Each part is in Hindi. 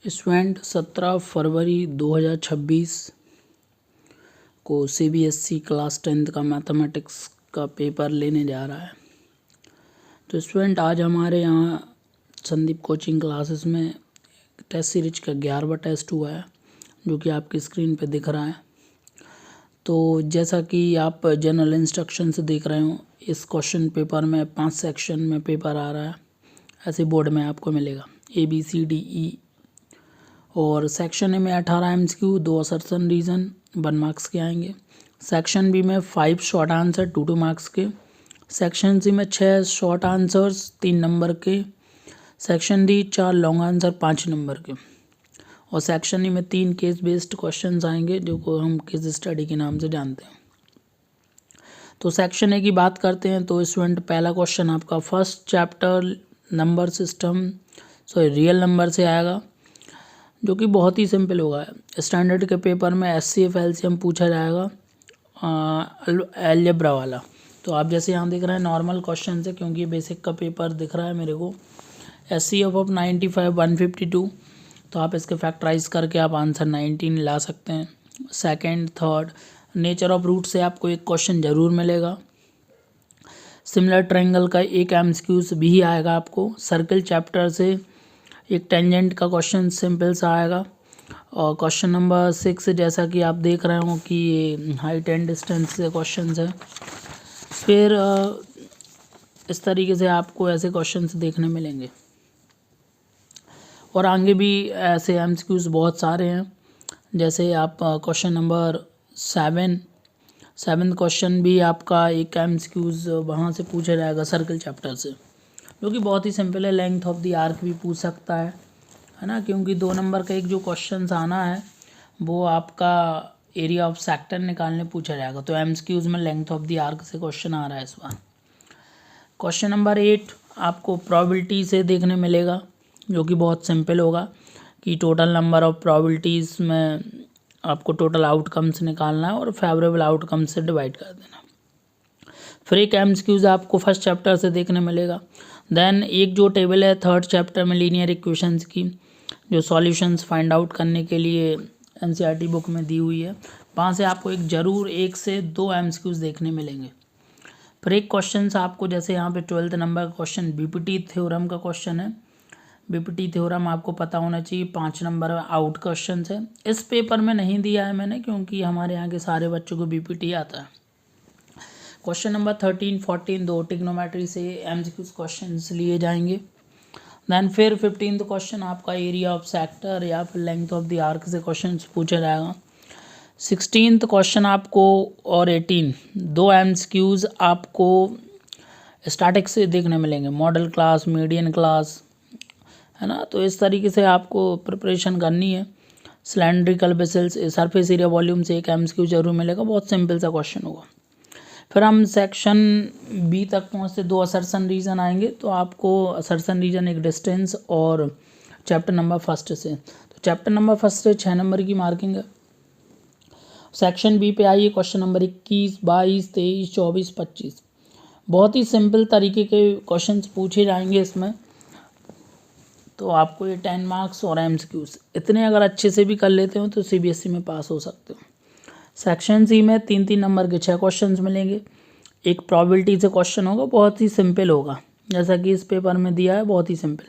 स्टूडेंट 17 फरवरी 2026 को सीबीएसई क्लास 10th का मैथमेटिक्स का पेपर लेने जा रहा है। तो स्टूडेंट आज हमारे यहाँ संदीप कोचिंग क्लासेस में टेस्ट सीरीज का 11वां टेस्ट हुआ है, जो कि आपकी स्क्रीन पे दिख रहा है। तो जैसा कि आप जनरल इंस्ट्रक्शन से देख रहे हो, इस क्वेश्चन पेपर में 5 सेक्शन में पेपर आ रहा है। ऐसे बोर्ड में आपको मिलेगा ABCDE, और सेक्शन ए में 18 MCQ, 2 असर्शन रीजन 1 मार्क्स के आएंगे। सेक्शन बी में 5 शॉर्ट आंसर 2 मार्क्स के। सेक्शन सी में 6 शॉर्ट आंसर्स 3 नंबर के। Section D 4 long answer 5 number के। और सेक्शन ई में 3 केस बेस्ड क्वेश्चंस आएंगे, जो को हम केस स्टडी के नाम से जानते हैं। तो सेक्शन ए की बात करते हैं तो स्टूडेंट पहला क्वेश्चन आपका first chapter number system real number से आएगा, जो कि बहुत ही सिंपल होगा। स्टैंडर्ड के पेपर में SCF LCM पूछा जाएगा, अलजेब्रा वाला। तो आप जैसे यहाँ देख रहे हैं नॉर्मल क्वेश्चन है, क्योंकि बेसिक का पेपर दिख रहा है मेरे को। SCF ऑफ 95 152, तो आप इसके फैक्टराइज करके आप आंसर 19 ला सकते हैं। Second third nature of root से आपको एक क्वेश्चन जरूर मिलेगा। सिमिलर ट्रायंगल का एक MCQ भी आएगा आपको। सर्कल चैप्टर से एक टेंजेंट का क्वेश्चन सिंपल सा आएगा। और क्वेश्चन नंबर 6 जैसा कि आप देख रहे हो कि ये हाइट एंड डिस्टेंस से क्वेश्चन है। फिर इस तरीके से आपको ऐसे क्वेश्चंस देखने मिलेंगे। और आगे भी ऐसे MCQs बहुत सारे हैं। जैसे आप क्वेश्चन नंबर 7 क्वेश्चन भी आपका एक MCQs वहाँ से पूछा जाएगा सर्कल चैप्टर से, जो कि बहुत ही सिंपल है। लेंथ ऑफ द आर्क भी पूछ सकता है ना, क्योंकि 2 नंबर का एक जो क्वेश्चन आना है वो आपका एरिया ऑफ सेक्टर निकालने पूछा जाएगा। तो MCQs में लेंथ ऑफ द आर्क से क्वेश्चन आ रहा है इस बार। क्वेश्चन नंबर 8 आपको प्रोबेबिलिटी से देखने मिलेगा, जो कि बहुत सिंपल होगा कि टोटल नंबर ऑफ प्रोबेबिलिटीज़ में आपको टोटल आउटकम्स निकालना है और फेवरेबल आउटकम से डिवाइड कर देना। फिर एक MCQs आपको फर्स्ट चैप्टर से देखने मिलेगा। देन एक जो टेबल है थर्ड चैप्टर में लीनियर इक्वेशंस की, जो सॉल्यूशंस फाइंड आउट करने के लिए NCERT बुक में दी हुई है, वहाँ से आपको एक से 2 MCQs देखने मिलेंगे। फिर एक क्वेश्चन आपको जैसे यहाँ पे 12th नंबर का क्वेश्चन BPT थ्योरम का क्वेश्चन है। BPT थ्योरम आपको पता होना चाहिए, 5 नंबर आउट क्वेश्चन है। इस पेपर में नहीं दिया है मैंने, क्योंकि हमारे यहाँ के सारे बच्चों को BPT आता है। क्वेश्चन नंबर 13 14 2 ट्रिग्नोमेट्री से MCQs क्वेश्चंस लिए जाएंगे। देन फिर 15th क्वेश्चन आपका एरिया ऑफ सेक्टर या फिर लेंथ ऑफ द आर्क से क्वेश्चंस पूछा जाएगा। 16th क्वेश्चन आपको और 18 2 MCQs आपको स्टैटिक्स से देखने मिलेंगे, मॉडल क्लास मीडियन क्लास, है ना। तो इस तरीके से आपको प्रिपरेशन करनी है। Cylindrical vessels surface area volume से एक MCQ जरूर मिलेगा, बहुत सिंपल सा क्वेश्चन होगा। फिर हम सेक्शन बी तक पहुँचते 2 असर्शन रीजन आएंगे। तो आपको असर्शन रीजन एक डिस्टेंस और चैप्टर नंबर फर्स्ट से, तो चैप्टर नंबर फर्स्ट से 6 नंबर की मार्किंग है। सेक्शन बी पे आइए, क्वेश्चन नंबर 21 22 23 24 25 बहुत ही सिंपल तरीके के क्वेश्चंस पूछे जाएंगे इसमें। तो आपको ये 10 मार्क्स और MCQs इतने अगर अच्छे से भी कर लेते हो तो CBSE में पास हो सकते हो। सेक्शन सी में 3 नंबर के 6 क्वेश्चंस मिलेंगे। एक प्रोबेबिलिटी से क्वेश्चन होगा, बहुत ही सिंपल होगा, जैसा कि इस पेपर में दिया है, बहुत ही सिंपल।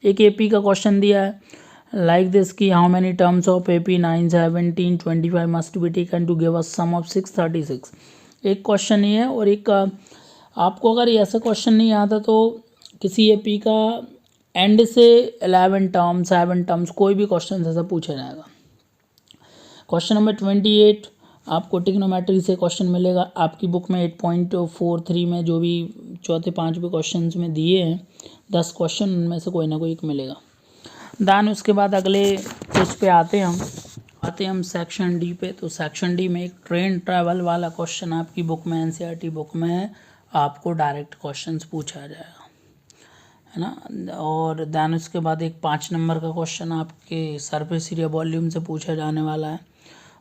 एक AP का क्वेश्चन दिया है लाइक दिस कि how many terms of AP 9 17 25 must be taken to give us sum of 636। एक क्वेश्चन ये है। और एक आपको अगर ऐसा क्वेश्चन नहीं आता तो किसी AP का एंड से 11 टर्म 7 टर्म्स कोई भी क्वेश्चन ऐसा पूछा जाएगा। क्वेश्चन नंबर 28 आपको ट्रिग्नोमेट्री से क्वेश्चन मिलेगा। आपकी बुक में 8.43 में जो भी चौथे 5वें क्वेश्चन में दिए हैं 10 क्वेश्चन, उनमें से कोई ना कोई एक मिलेगा। देन उसके बाद अगले पेज पे आते हैं हम सेक्शन डी पे। तो सेक्शन डी में एक ट्रेन ट्रैवल वाला क्वेश्चन आपकी बुक में NCERT बुक में है, आपको डायरेक्ट क्वेश्चंस पूछा जाएगा, है ना। और देन उसके बाद एक 5 नंबर का क्वेश्चन आपके सरफेस एरिया वॉल्यूम से पूछा जाने वाला है।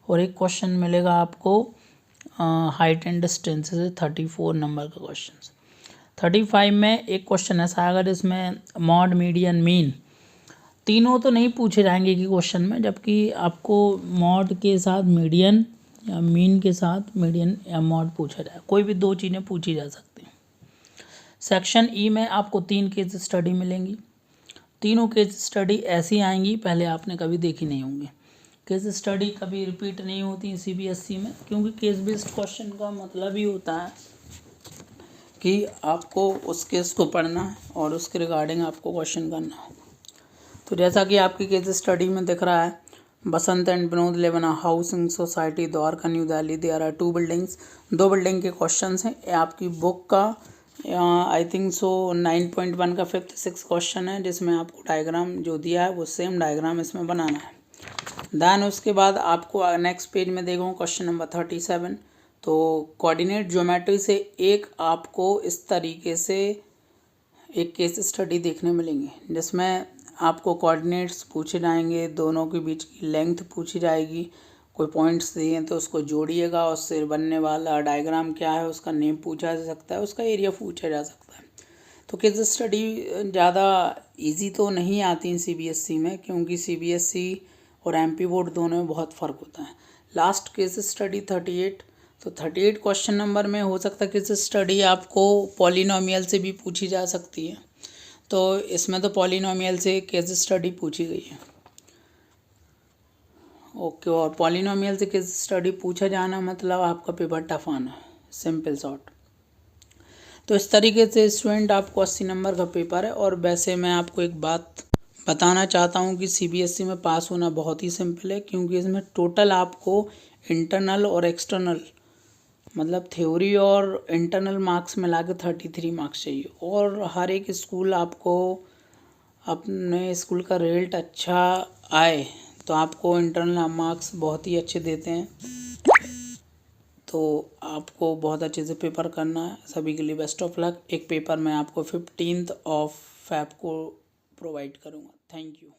और एक क्वेश्चन मिलेगा आपको हाइट एंड डिस्टेंस से 34 नंबर का क्वेश्चन। 35 में एक क्वेश्चन ऐसा आएगा जिसमें मॉड मीडियन मीन तीनों तो नहीं पूछे जाएंगे कि क्वेश्चन में, जबकि आपको मॉड के साथ मीडियन या मीन के साथ मीडियन या मॉड पूछा जाए, कोई भी दो चीज़ें पूछी जा सकती हैं। सेक्शन ई में आपको 3 केस स्टडी मिलेंगी। तीनों केस स्टडी ऐसी आएंगी पहले आपने कभी देखी नहीं होंगी। केस स्टडी कभी रिपीट नहीं होती CBSE में, क्योंकि केस बेस्ड क्वेश्चन का मतलब ही होता है कि आपको उस केस को पढ़ना है और उसके रिगार्डिंग आपको क्वेश्चन करना है। तो जैसा कि आपकी केस स्टडी में दिख रहा है, Basant and Vinod live in a housing society Dwarka new Delhi, there are 2 buildings. 2 building के क्वेश्चंस हैं। ये आपकी बुक का आई थिंक सो 9.1 का 5th 6th क्वेश्चन है, जिसमें आपको डायग्राम जो दिया है वो सेम डायग्राम इसमें बनाना है। देन उसके बाद आपको नेक्स्ट पेज में देखो क्वेश्चन नंबर 37। तो कोऑर्डिनेट ज्योमेट्री से एक आपको इस तरीके से एक केस स्टडी देखने मिलेंगे, जिसमें आपको कोऑर्डिनेट्स पूछे जाएंगे, दोनों के बीच की लेंथ पूछी जाएगी, कोई पॉइंट्स दिए तो उसको जोड़िएगा, उससे बनने वाला डायग्राम क्या है उसका नेम पूछा जा सकता है, उसका एरिया पूछा जा सकता है। तो केस स्टडी ज़्यादा इजी तो नहीं आती CBSE में, क्योंकि CBSE और MP बोर्ड दोनों में बहुत फ़र्क होता है। Last case study 38। तो 38 क्वेश्चन नंबर में हो सकता है केस स्टडी आपको पॉलिनोमियल से भी पूछी जा सकती है। तो इसमें तो पॉलिनोमियल से केस स्टडी पूछी गई है। ओके, और पॉलिनोमियल से केस स्टडी पूछा जाना मतलब आपका पेपर टफ आना है, सिंपल शॉर्ट। तो इस तरीके से स्टूडेंट आपको 80 नंबर का पेपर है। और वैसे मैं आपको एक बात बताना चाहता हूँ कि CBSE में पास होना बहुत ही सिंपल है, क्योंकि इसमें टोटल आपको इंटरनल और एक्सटर्नल मतलब थ्योरी और इंटरनल मार्क्स मिला के 33 मार्क्स चाहिए। और हर एक स्कूल आपको अपने स्कूल का रिजल्ट अच्छा आए तो आपको इंटरनल मार्क्स बहुत ही अच्छे देते हैं। तो आपको बहुत अच्छे से पेपर करना है। सभी के लिए बेस्ट ऑफ लक। एक पेपर मैं आपको 15th ऑफ Feb को प्रोवाइड करूँगा। Thank you.